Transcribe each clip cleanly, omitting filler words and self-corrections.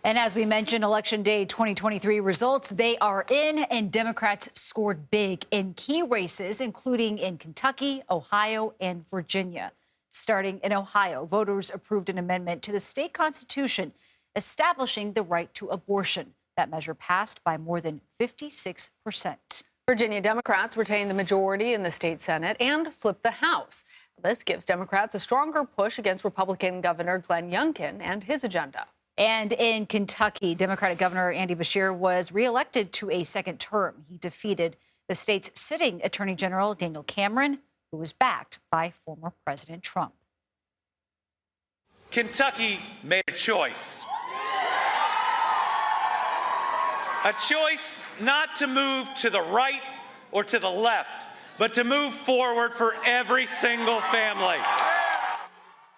And as we mentioned, Election Day 2023 results, they are in, and Democrats scored big in key races, including in Kentucky, Ohio, and Virginia. Starting in Ohio, voters approved an amendment to the state constitution establishing the right to abortion. That measure passed by more than 56%. Virginia Democrats retain the majority in the state Senate and flip the House. This gives Democrats a stronger push against Republican Governor Glenn Youngkin and his agenda. And in Kentucky, Democratic Governor Andy Beshear was reelected to a second term. He defeated the state's sitting Attorney General Daniel Cameron, who was backed by former President Trump. Kentucky made a choice. A choice not to move to the right or to the left, but to move forward for every single family.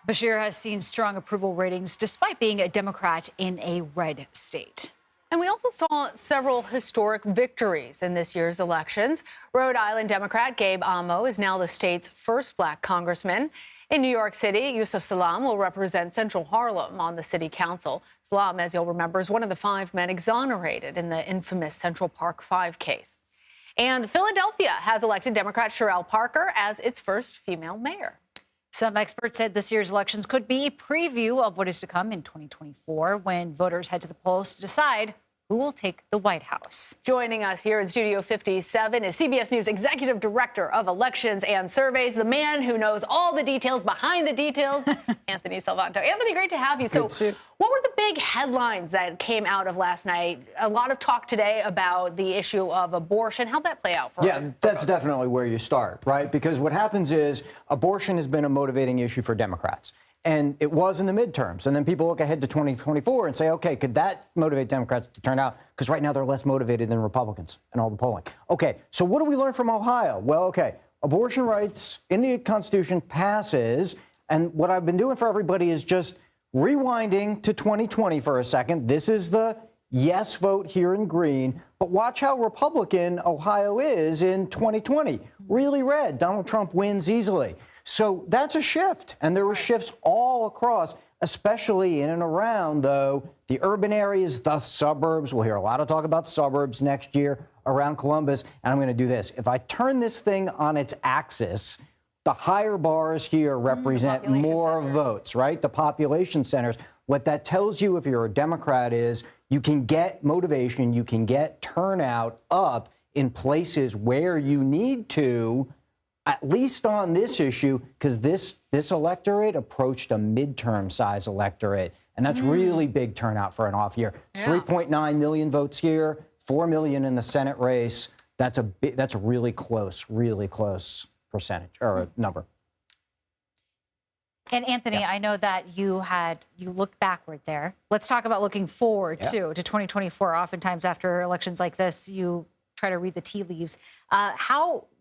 Beshear has seen strong approval ratings despite being a Democrat in a red state. And we also saw several historic victories in this year's elections. Rhode Island Democrat Gabe Amo is now the state's first black congressman. In New York City, Yusuf Salaam will represent Central Harlem on the city council. Salaam, as you'll remember, is one of the 5 men exonerated in the infamous Central Park 5 case. And Philadelphia has elected Democrat Sherelle Parker as its first female mayor. Some experts said this year's elections could be a preview of what is to come in 2024 when voters head to the polls to decide who will take the White House. Joining us here in Studio 57 is CBS News Executive Director of Elections and Surveys, the man who knows all the details behind the details, Anthony Salvanto. Anthony, great to have you. So what were the big headlines that came out of last night? A lot of talk today about the issue of abortion. How'd that play out for us? That's definitely where you start, right? Because what happens is abortion has been a motivating issue for Democrats. And it was in the midterms. And then people look ahead to 2024 and say, OK, could that motivate Democrats to turn out? Because right now they're less motivated than Republicans in all the polling. OK, so what do we learn from Ohio? Well, OK, abortion rights in the Constitution passes. And what I've been doing for everybody is just rewinding to 2020 for a second. This is the yes vote here in green. But watch how Republican Ohio is in 2020. Really red. Donald Trump wins easily. So that's a shift, and there were shifts all across, especially in and around, though, the urban areas, the suburbs. We'll hear a lot of talk about suburbs next year around Columbus, and I'm going to do this. If I turn this thing on its axis, the higher bars here represent more votes, right? The population centers. What that tells you if you're a Democrat is you can get motivation, you can get turnout up in places where you need to, at least on this issue, because this electorate approached a midterm size electorate. And that's really big turnout for an off year. 3.9 million votes here, 4 million in the Senate race. That's a really close percentage or number. And Anthony, I know that you looked backward there. Let's talk about looking forward too to 2024. Oftentimes after elections like this, you try to read the tea leaves.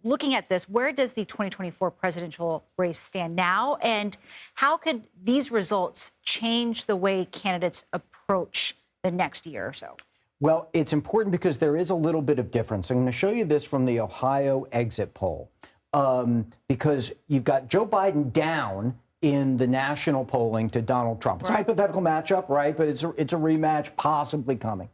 Looking at this, where does the 2024 presidential race stand now? And how could these results change the way candidates approach the next year or so? Well, it's important because there is a little bit of difference. I'm going to show you this from the Ohio exit poll, because you've got Joe Biden down in the national polling to Donald Trump. It's a hypothetical matchup, right? But it's a rematch possibly coming.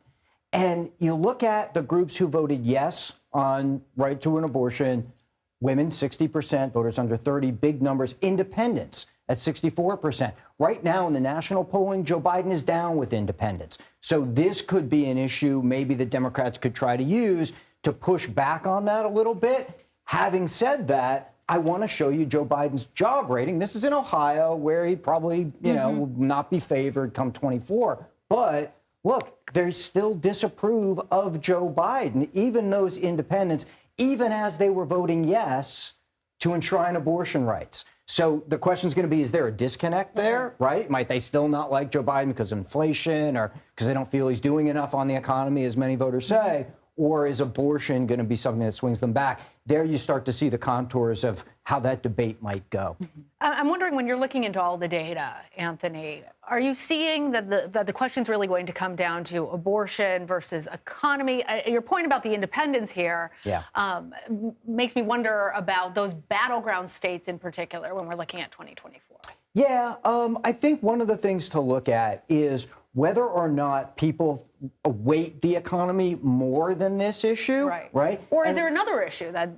And you look at the groups who voted yes on right to an abortion, women, 60%, voters under 30, big numbers, independents at 64%. Right now in the national polling, Joe Biden is down with independents. So this could be an issue maybe the Democrats could try to use to push back on that a little bit. Having said that, I want to show you Joe Biden's job rating. This is in Ohio, where he probably, will not be favored come 24. But look, they still disapprove of Joe Biden, even those independents, even as they were voting yes to enshrine abortion rights. So the question is going to be, is there a disconnect there, right? Might they still not like Joe Biden because of inflation or because they don't feel he's doing enough on the economy, as many voters say? Or is abortion going to be something that swings them back? There you start to see the contours of how that debate might go. I'm wondering, when you're looking into all the data, Anthony, are you seeing that the question's really going to come down to abortion versus economy? Your point about the independents here makes me wonder about those battleground states in particular when we're looking at 2024. Yeah, I think one of the things to look at is whether or not people weight the economy more than this issue, right? Or is there another issue that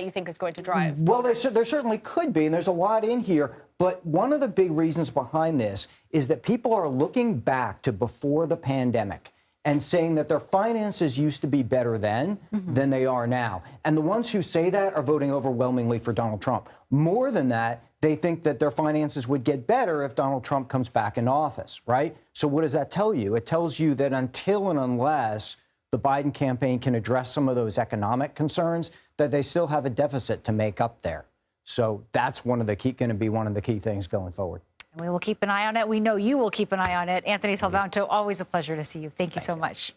you think is going to drive? Well, there certainly could be, and there's a lot in here. But one of the big reasons behind this is that people are looking back to before the pandemic and saying that their finances used to be better then than they are now. And the ones who say that are voting overwhelmingly for Donald Trump. More than that, they think that their finances would get better if Donald Trump comes back in office, right? So what does that tell you? It tells you that until and unless the Biden campaign can address some of those economic concerns, that they still have a deficit to make up there. So that's going to be one of the key things going forward. And we will keep an eye on it. We know you will keep an eye on it. Anthony Salvanto, always a pleasure to see you. Thank you so much.